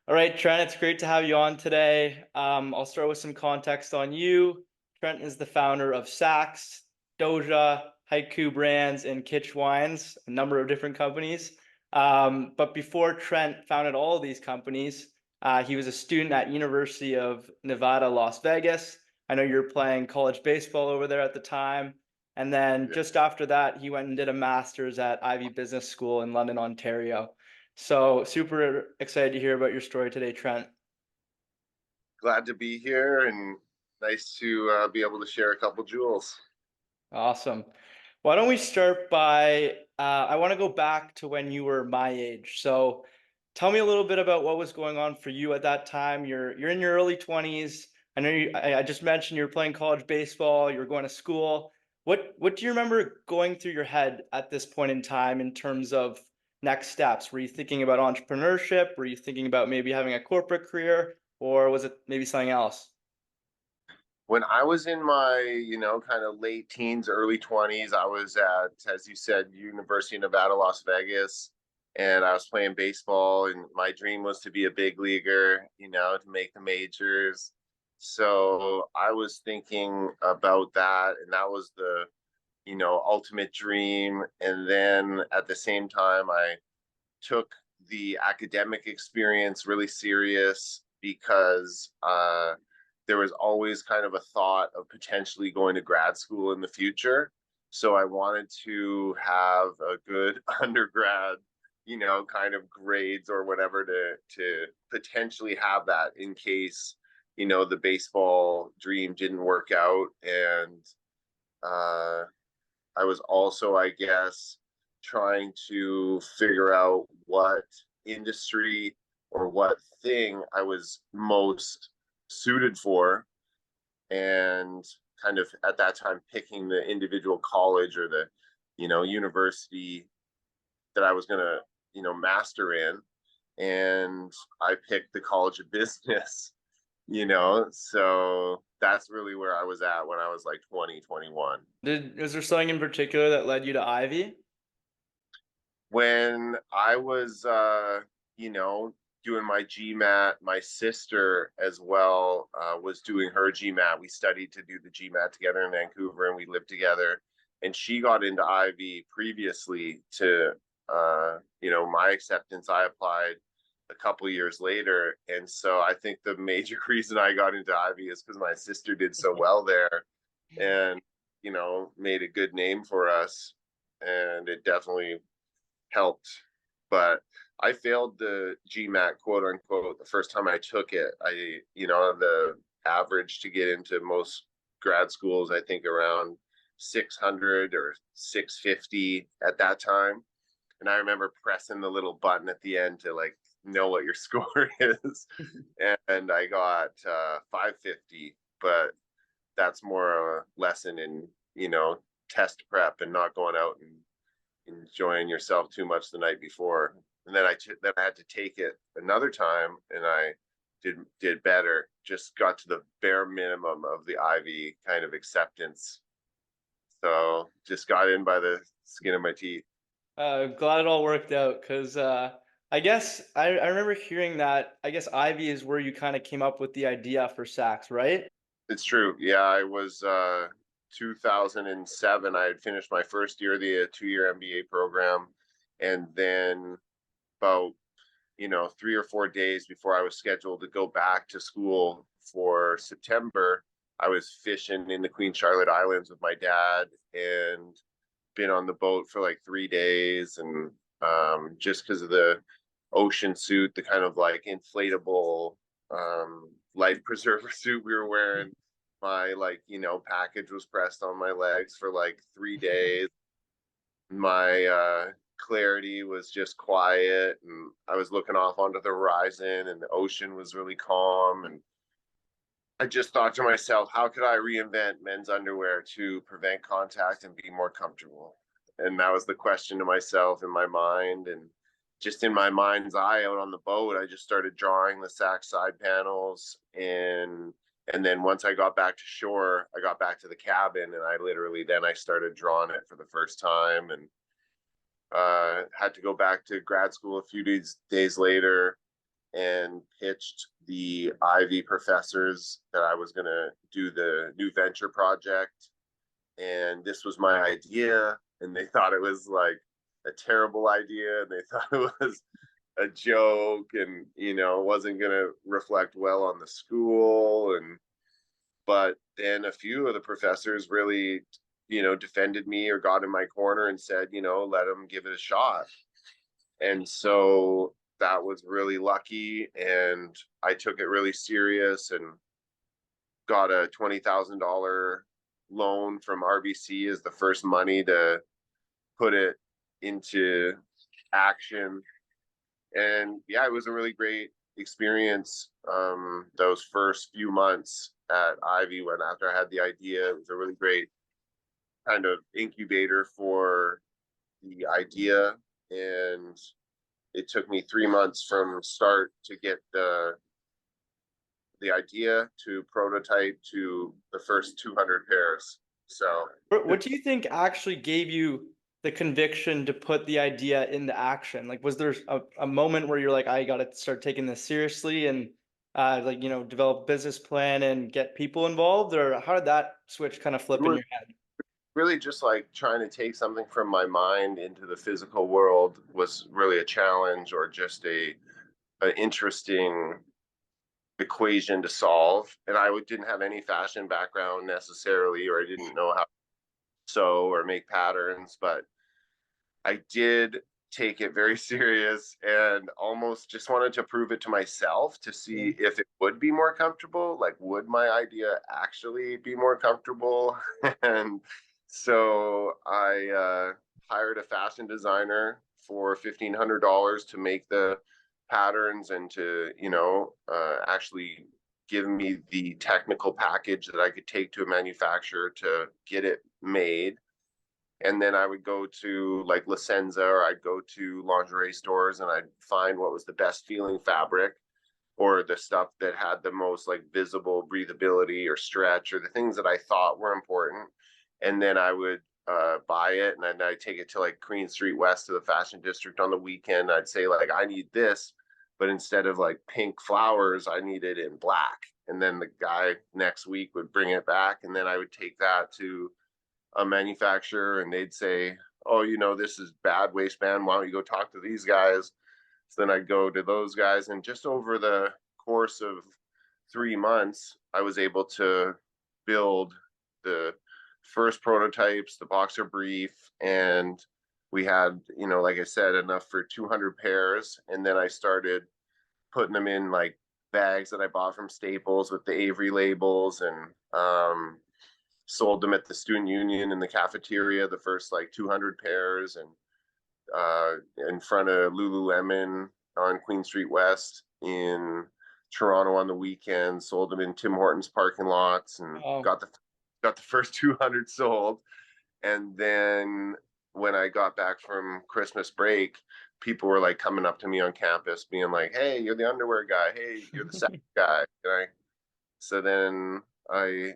All right, Trent, it's great to have you on today. I'll start with some context on you. Trent is the founder of SAXX, Doja, Haiku Brands, and Kitsch Wines, a number of different companies. But before Trent founded all of these companies, he was a student at University of Nevada, Las Vegas. I know you were playing college baseball over there at the time. And then Yeah. just after that, he went and did a master's at Ivey Business School in London, Ontario. So super excited to hear about your story today, Trent. Glad to be here and nice to be able to share a couple jewels. Awesome. Why don't we start by, I want to go back to when you were my age. So tell me a little bit about what was going on for you at that time. You're in your early 20s. I know I just mentioned you were playing college baseball, you were going to school. What do you remember going through your head at this point in time in terms of next steps? Were you thinking about entrepreneurship? Were you thinking about maybe having a corporate career, or was it maybe something else? When I was in my, kind of late teens, early 20s, I was at, as you said, University of Nevada, Las Vegas, and I was playing baseball, and my dream was to be a big leaguer, to make the majors. So I was thinking about that, and that was the, ultimate dream. And then at the same time, I took the academic experience really serious because there was always kind of a thought of potentially going to grad school in the future. So I wanted to have a good undergrad, kind of grades or whatever to potentially have that in case, the baseball dream didn't work out. And uh, I was also, I guess, trying to figure out what industry or what thing I was most suited for, and kind of at that time picking the individual college or the, university that I was going to, master in. And I picked the College of Business, so that's really where I was at when I was like 20, 21. Was there something in particular that led you to Ivy? When I was, doing my GMAT, my sister as well was doing her GMAT. We studied to do the GMAT together in Vancouver, and we lived together. And she got into Ivy previously to, my acceptance. I applied a couple years later, and so I think the major reason I got into Ivy is because my sister did so well there, and made a good name for us, and it definitely helped. But I failed the GMAT, quote unquote, the first time I took it. The average to get into most grad schools, I think around 600 or 650 at that time. And I remember pressing the little button at the end to like know what your score is. And I got 550, but that's more a lesson in, test prep and not going out and enjoying yourself too much the night before. And then I had to take it another time, and I did better. Just got to the bare minimum of the Ivy kind of acceptance. So just got in by the skin of my teeth. Glad it all worked out because I guess I remember hearing that I guess Ivy is where you kind of came up with the idea for SAXX, right? It's true. Yeah, I was 2007. I had finished my first year of the 2-year MBA program, and then about 3 or 4 days before I was scheduled to go back to school for September, I was fishing in the Queen Charlotte Islands with my dad and been on the boat for like 3 days. And just because of the ocean suit, the kind of like inflatable life preserver suit we were wearing, my like, package was pressed on my legs for like 3 days. My clarity was just quiet, and I was looking off onto the horizon, and the ocean was really calm. And I just thought to myself, how could I reinvent men's underwear to prevent contact and be more comfortable? And that was the question to myself in my mind. And just in my mind's eye out on the boat, I just started drawing the SAXX side panels. And then once I got back to shore, I got back to the cabin, and I started drawing it for the first time. And had to go back to grad school a few days later, and pitched the Ivey professors that I was going to do the new venture project. And this was my idea. And they thought it was like a terrible idea. And they thought it was a joke and, wasn't going to reflect well on the school. But then a few of the professors really, defended me or got in my corner and said, let them give it a shot. And so that was really lucky. And I took it really serious and got a $20,000 loan from RBC as the first money to put it into action. And yeah, it was a really great experience. Those first few months at Ivey, when after I had the idea, it was a really great kind of incubator for the idea. And it took me 3 months from start to get the idea to prototype to the first 200 pairs. So What do you think actually gave you the conviction to put the idea into action? Like, was there a moment where you're like, I got to start taking this seriously and like, develop a business plan and get people involved? Or how did that switch kind of it flip in was your head? really just like trying to take something from my mind into the physical world was really a challenge, or just an interesting equation to solve. And didn't have any fashion background necessarily, or I didn't know how to sew or make patterns, but I did take it very serious and almost just wanted to prove it to myself to Yeah. see if it would be more comfortable. Like, would my idea actually be more comfortable? And so I hired a fashion designer for $1,500 to make the patterns and to, actually give me the technical package that I could take to a manufacturer to get it made. And then I would go to like La Senza, or I'd go to lingerie stores and I'd find what was the best feeling fabric, or the stuff that had the most like visible breathability or stretch, or the things that I thought were important. And then I would buy it, and then I'd take it to like Queen Street West to the fashion district on the weekend. I'd say like, I need this, but instead of like pink flowers, I need it in black. And then the guy next week would bring it back, and then I would take that to a manufacturer and they'd say, oh, this is bad waistband. Why don't you go talk to these guys? So then I'd go to those guys. And just over the course of 3 months, I was able to build the first prototypes, the boxer brief, and we had, like I said, enough for 200 pairs. And then I started putting them in like bags that I bought from Staples with the Avery labels, and sold them at the student union in the cafeteria, the first like 200 pairs, and in front of Lululemon on Queen Street West in Toronto on the weekend. Sold them in Tim Hortons parking lots, and Oh, got the first 200 sold. And then when I got back from Christmas break, people were like coming up to me on campus, being like, "Hey, you're the underwear guy. Hey, you're the SAXX guy." So then I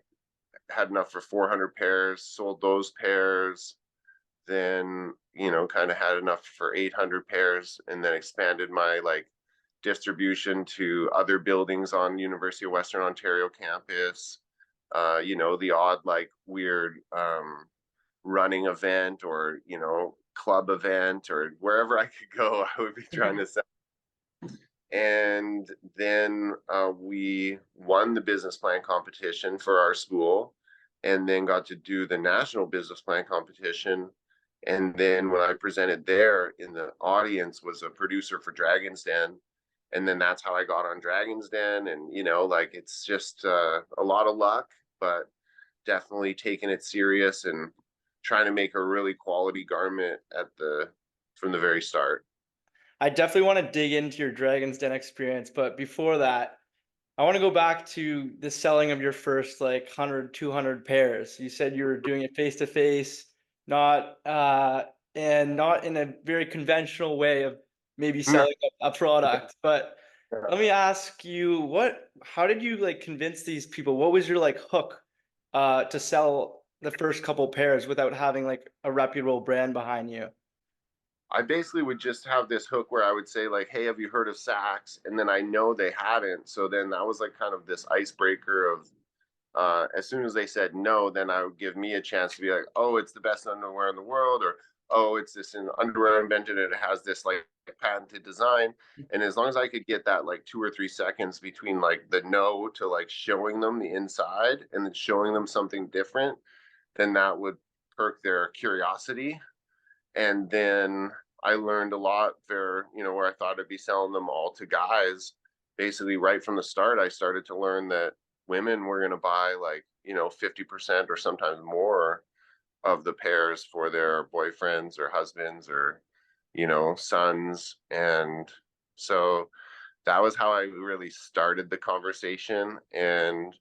had enough for 400 pairs, sold those pairs, then, kind of had enough for 800 pairs, and then expanded my like distribution to other buildings on University of Western Ontario campus. The odd like weird running event, or, club event, or wherever I could go, I would be trying to sell. And then we won the business plan competition for our school, and then got to do the national business plan competition. And then when I presented there, in the audience was a producer for Dragon's Den. And then that's how I got on Dragon's Den. And, like, it's just a lot of luck, but definitely taking it serious and trying to make a really quality garment from the very start. I definitely want to dig into your Dragon's Den experience, but before that, I want to go back to the selling of your first like 100, 200 pairs. You said you were doing it face to face, not and not in a very conventional way of maybe No, selling a product. But let me ask you, how did you like convince these people? What was your like hook to sell the first couple pairs without having like a reputable brand behind you? I basically would just have this hook where I would say like, "Hey, have you heard of SAXX?" And then I know they hadn't, so then that was like kind of this icebreaker of as soon as they said no, then I would give me a chance to be like, "Oh, it's the best underwear in the world," or "Oh, it's this underwear I invented. It has this like patented design." And as long as I could get that like 2 or 3 seconds between like the no to like showing them the inside and then showing them something different, then that would perk their curiosity. And then I learned a lot there, where I thought I'd be selling them all to guys. Basically, right from the start, I started to learn that women were going to buy like, 50% or sometimes more of the pairs for their boyfriends or husbands or, sons. And so that was how I really started the conversation. And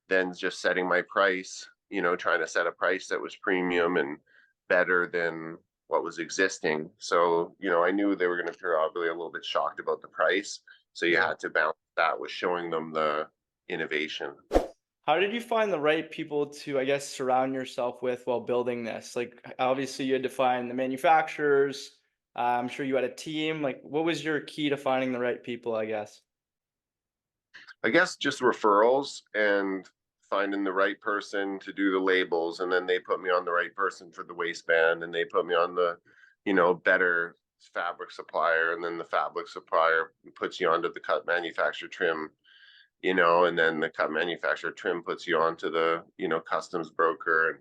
then just setting my price, trying to set a price that was premium and better than what was existing. So, I knew they were going to be probably a little bit shocked about the price. So you Yeah. had to balance that with showing them the innovation. How did you find the right people to, I guess, surround yourself with while building this? Like, obviously, you had to find the manufacturers. I'm sure you had a team. Like, what was your key to finding the right people, I guess? I guess just referrals and finding the right person to do the labels. And then they put me on the right person for the waistband, and they put me on the, better fabric supplier. And then the fabric supplier puts you onto the cut manufacturer trim, and then the cut manufacturer trim puts you onto the, customs broker. And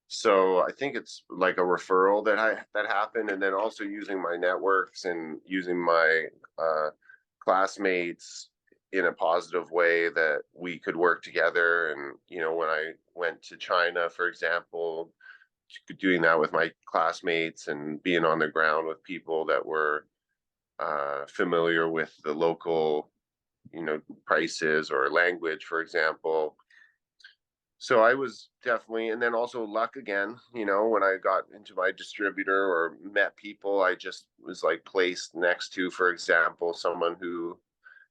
so I think it's like a referral that happened, and then also using my networks and using my classmates in a positive way that we could work together. And when I went to China, for example, doing that with my classmates and being on the ground with people that were familiar with the local, prices or language, for example. So I was definitely, and then also luck again, when I got into my distributor or met people, I just was like placed next to, for example, someone who,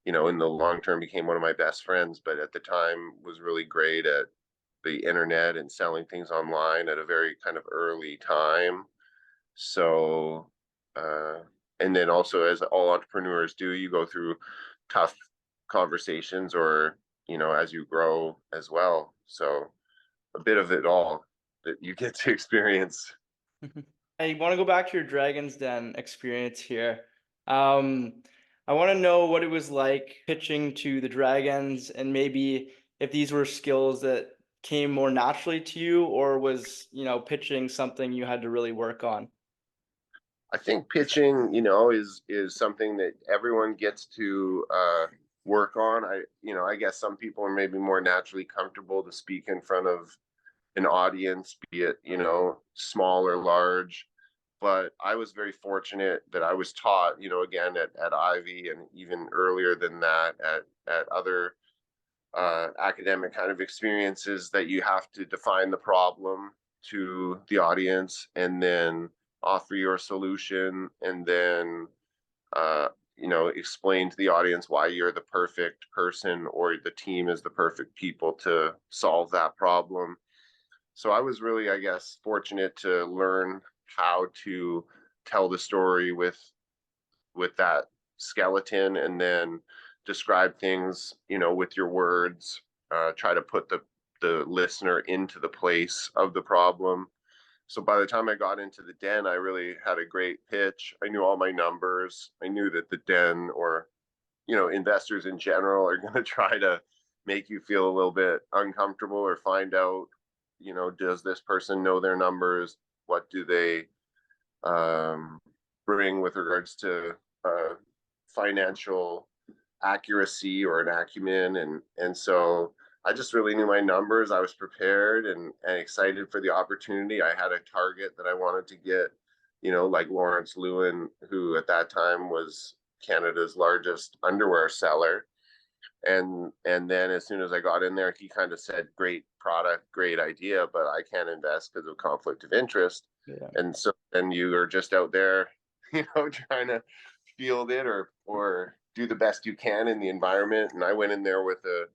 in the long term became one of my best friends, but at the time was really great at the internet and selling things online at a very kind of early time. So, uh, and then also, as all entrepreneurs do, you go through tough conversations or, as you grow as well. So, a bit of it all that you get to experience. I want to go back to your Dragon's Den experience here. Um, I want to know what it was like pitching to the Dragons, and maybe if these were skills that came more naturally to you, or was, pitching something you had to really work on? I think pitching, is something that everyone gets to work on. I guess some people are maybe more naturally comfortable to speak in front of an audience, be it, small or large. But I was very fortunate that I was taught, again at Ivy and even earlier than that at other academic kind of experiences, that you have to define the problem to the audience and then offer your solution, and then uh, explain to the audience why you're the perfect person or the team is the perfect people to solve that problem. So I was really, I guess, fortunate to learn how to tell the story with that skeleton, and then describe things, with your words. Try to put the listener into the place of the problem. So by the time I got into the den, I really had a great pitch. I knew all my numbers. I knew that the den, or investors in general, are going to try to make you feel a little bit uncomfortable or find out, does this person know their numbers? What do they um, bring with regards to uh, financial accuracy or an acumen? And so I just really knew my numbers. I was prepared and excited for the opportunity. I had a target that I wanted to get, like Lawrence Lewin, who at that time was Canada's largest underwear seller. And then as soon as I got in there, he kind of said, "Great product, great idea, but I can't invest because of conflict of interest." Yeah. And so then you are just out there, trying to field it or do the best you can in the environment. And I went in there with a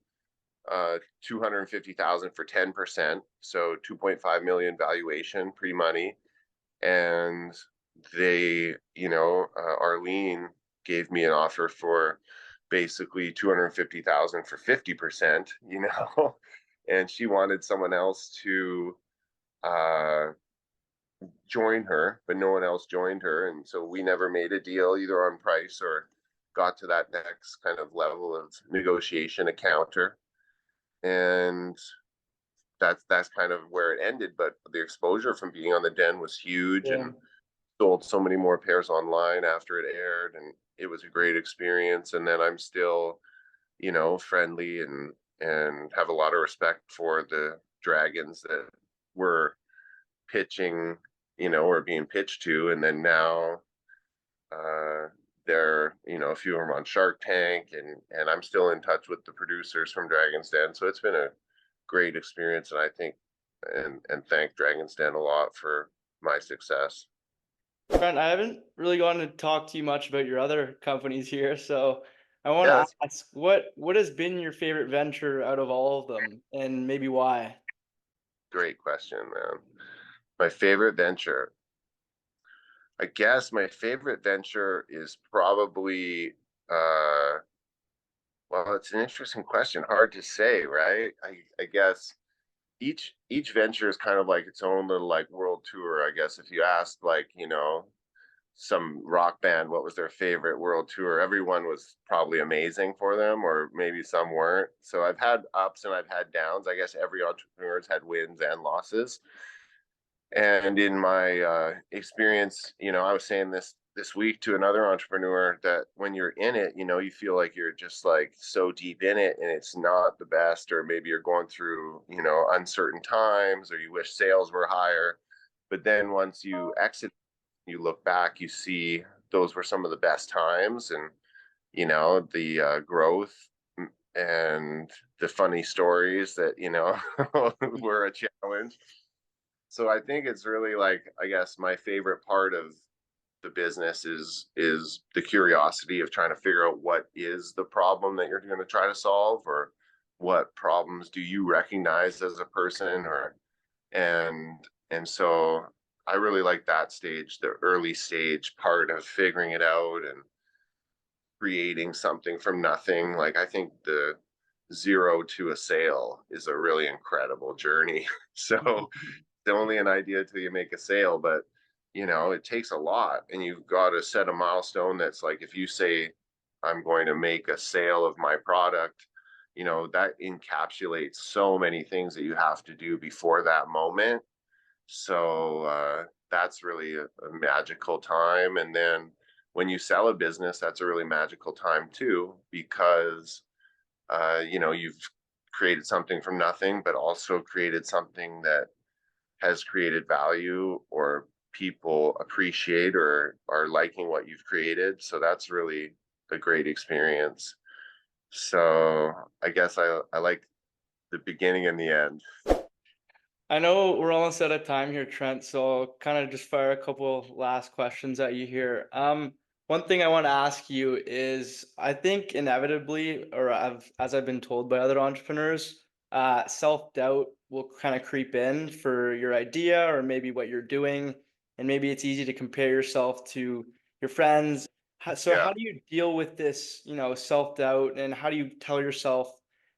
250,000 for 10%, so 2.5 million valuation pre money. And Arlene gave me an offer for basically 250,000 for 50%, and she wanted someone else to uh, join her, but no one else joined her. And so we never made a deal either on price or got to that next kind of level of negotiation, a counter. And that's kind of where it ended. But the exposure from being on the Den was huge, Yeah. and sold so many more pairs online after it aired, and it was a great experience. And then I'm still, friendly and have a lot of respect for the dragons that were pitching, or being pitched to. And then now uh a few of them on Shark Tank, and I'm still in touch with the producers from Dragon's Den. So it's been a great experience, and I think and thank Dragon's Den a lot for my success. Trent, I haven't really gotten to talk to you much about your other companies here, so I want Yeah, to that's ask what has been your favorite venture out of all of them, and maybe why? a great question, man. My favorite venture. I guess my favorite venture is probably well, it's an interesting question. Hard to say, right? I guess each venture is kind of like its own little like world tour. I guess if you asked like, some rock band what was their favorite world tour, everyone was probably amazing for them, or maybe some weren't. So I've had ups and I've had downs. I guess every entrepreneur's had wins and losses. And in my experience, I was saying this week to another entrepreneur that when you're in it, you feel like you're just like so deep in it, and it's not the best, or maybe you're going through, uncertain times, or you wish sales were higher. But then once you exit, you look back, you see those were some of the best times, and the growth, and the funny stories that were a challenge. So I think it's really like, I guess my favorite part of the business is the curiosity of trying to figure out what is the problem that you're going to try to solve, or what problems do you recognize as a person, or and so I really like that stage, the early stage part of figuring it out and creating something from nothing. Like, I think the zero to a sale is a really incredible journey. So it's only an idea till you make a sale, but it takes a lot, and you've got to set a milestone that's like, if you say I'm going to make a sale of my product, that encapsulates so many things that you have to do before that moment. So that's really a magical time. And then when you sell a business, that's a really magical time too, because you've created something from nothing, but also created something that has created value, or people appreciate or are liking what you've created. So that's really a great experience. So I guess I like the beginning and the end. I know we're almost out of time here, Trent, so I'll kind of just fire a couple last questions at you here. One thing I want to ask you is, I think inevitably, or as I've been told by other entrepreneurs, self-doubt will kind of creep in for your idea or maybe what you're doing, and maybe it's easy to compare yourself to your friends. So Yeah. how do you deal with this, self-doubt, and how do you tell yourself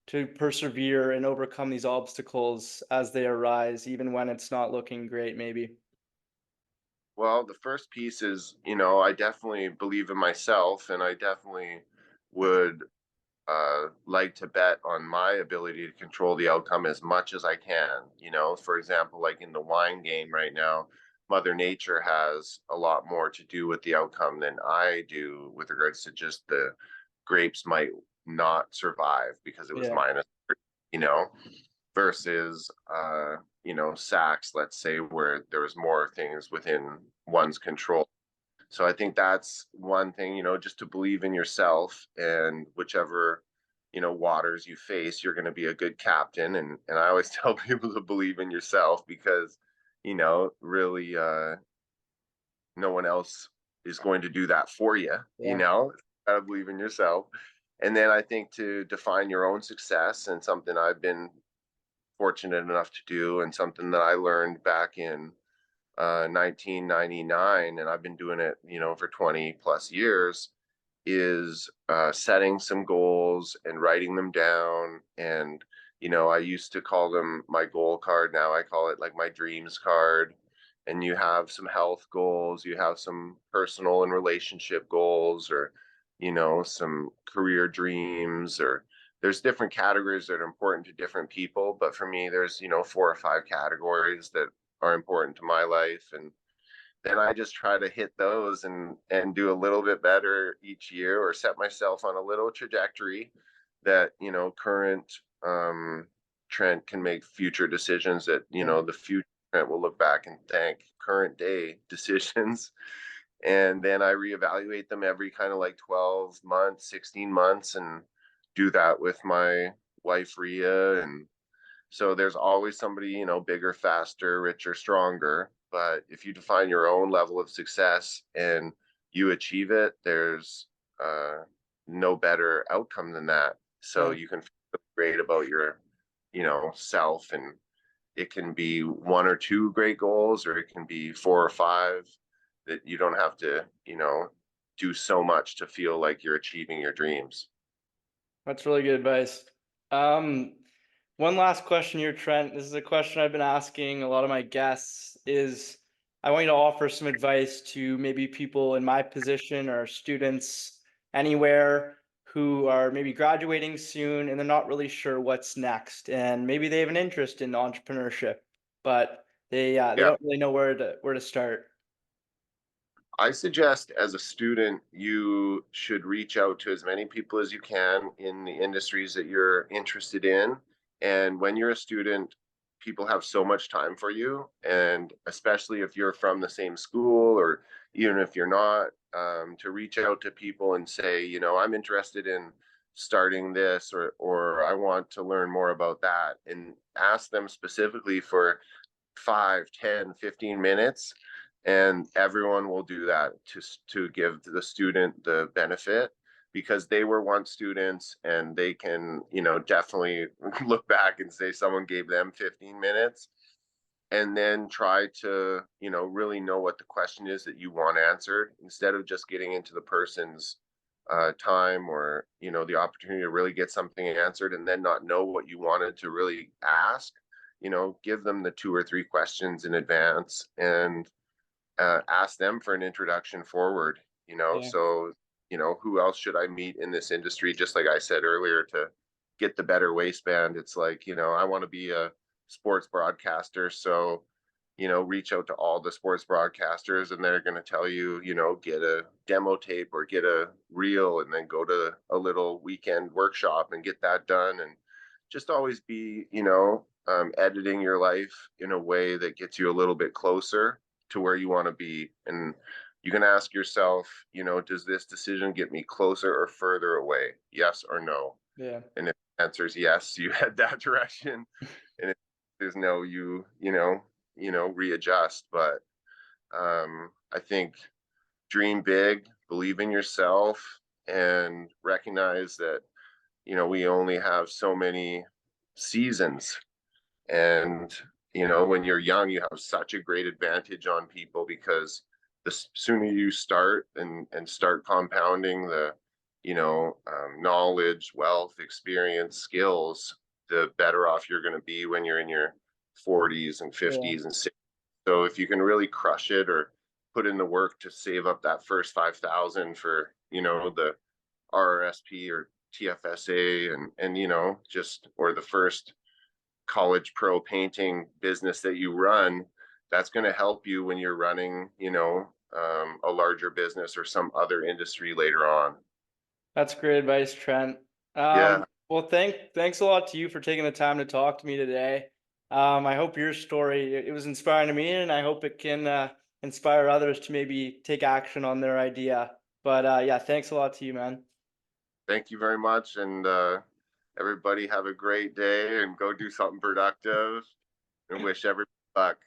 to persevere and overcome these obstacles as they arise, even when it's not looking great, maybe? Well, the first piece is, I definitely believe in myself, and I definitely would like to bet on my ability to control the outcome as much as I can. For example, like in the wine game right now, Mother Nature has a lot more to do with the outcome than I do, with regards to just the grapes might not survive because it was Yeah. minus, you know, versus SAXX, let's say, where there was more things within one's control. So I think that's one thing, just to believe in yourself, and whichever, waters you face, you're going to be a good captain. And I always tell people to believe in yourself, because, really, no one else is going to do that for you, Yeah. gotta believe in yourself. And then I think to define your own success, and something I've been fortunate enough to do, and something that I learned back in 1999, and I've been doing it, for 20 plus years, is setting some goals and writing them down. And, I used to call them my goal card. Now I call it like my dreams card. And you have some health goals, you have some personal and relationship goals, or, some career dreams, or there's different categories that are important to different people. But for me, there's, 4 or 5 categories that are important to my life. And then I just try to hit those and do a little bit better each year, or set myself on a little trajectory that, current Trent can make future decisions that, Yeah. the future Trent will look back and thank current day decisions. And then I reevaluate them every kind of like 12 months, 16 months, and do that with my wife Ria. And so there's always somebody, bigger, faster, richer, stronger. But if you define your own level of success and you achieve it, there's no better outcome than that. So Yeah. you can feel great about your, self. And it can be 1 or 2 great goals, or it can be 4 or 5, that you don't have to, do so much to feel like you're achieving your dreams. That's really good advice. Um, One last question here, Trent. This is a question I've been asking a lot of my guests is I want you to offer some advice to maybe people in my position or students anywhere who are maybe graduating soon and they're not really sure what's next. And maybe they have an interest in entrepreneurship, but they Yeah. don't really know where to start. I suggest as a student, you should reach out to as many people as you can in the industries that you're interested in. And when you're a student, people have so much time for you. And especially if you're from the same school, or even if you're not, to reach out to people and say, I'm interested in starting this, or I want to learn more about that, and ask them specifically for 5, 10, 15 minutes, and everyone will do that to give the student the benefit, because they were once students, and they can, definitely look back and say someone gave them 15 minutes. And then try to, really know what the question is that you want answered, instead of just getting into the person's time, or, the opportunity to really get something answered and then not know what you wanted to really ask. Give them the 2 or 3 questions in advance, and ask them for an introduction forward. Yeah. So, who else should I meet in this industry? Just like I said earlier, to get the better waistband, it's like, I want to be a sports broadcaster. So, reach out to all the sports broadcasters, and they're going to tell you, get a demo tape or get a reel, and then go to a little weekend workshop and get that done. And just always be, editing your life in a way that gets you a little bit closer to where you want to be. And you can ask yourself, does this decision get me closer or further away? Yes or no? Yeah. And if the answer is yes, you head that direction. And if there's no, readjust. But I think dream big, believe in yourself, and recognize that, we only have so many seasons. And, when you're young, you have such a great advantage on people, because the sooner you start and start compounding the, knowledge, wealth, experience, skills, the better off you're going to be when you're in your 40s and Yeah. 50s and 60s. So if you can really crush it, or put in the work to save up that first 5,000 for, the RRSP or TFSA, and just, or the first college pro painting business that you run, that's going to help you when you're running, a larger business or some other industry later on. That's great advice, Trent. Yeah. Well, thanks a lot to you for taking the time to talk to me today. I hope your story it was inspiring to me, and I hope it can inspire others to maybe take action on their idea. But yeah, thanks a lot to you, man. Thank you very much. And everybody have a great day, and go do something productive, and wish everybody luck.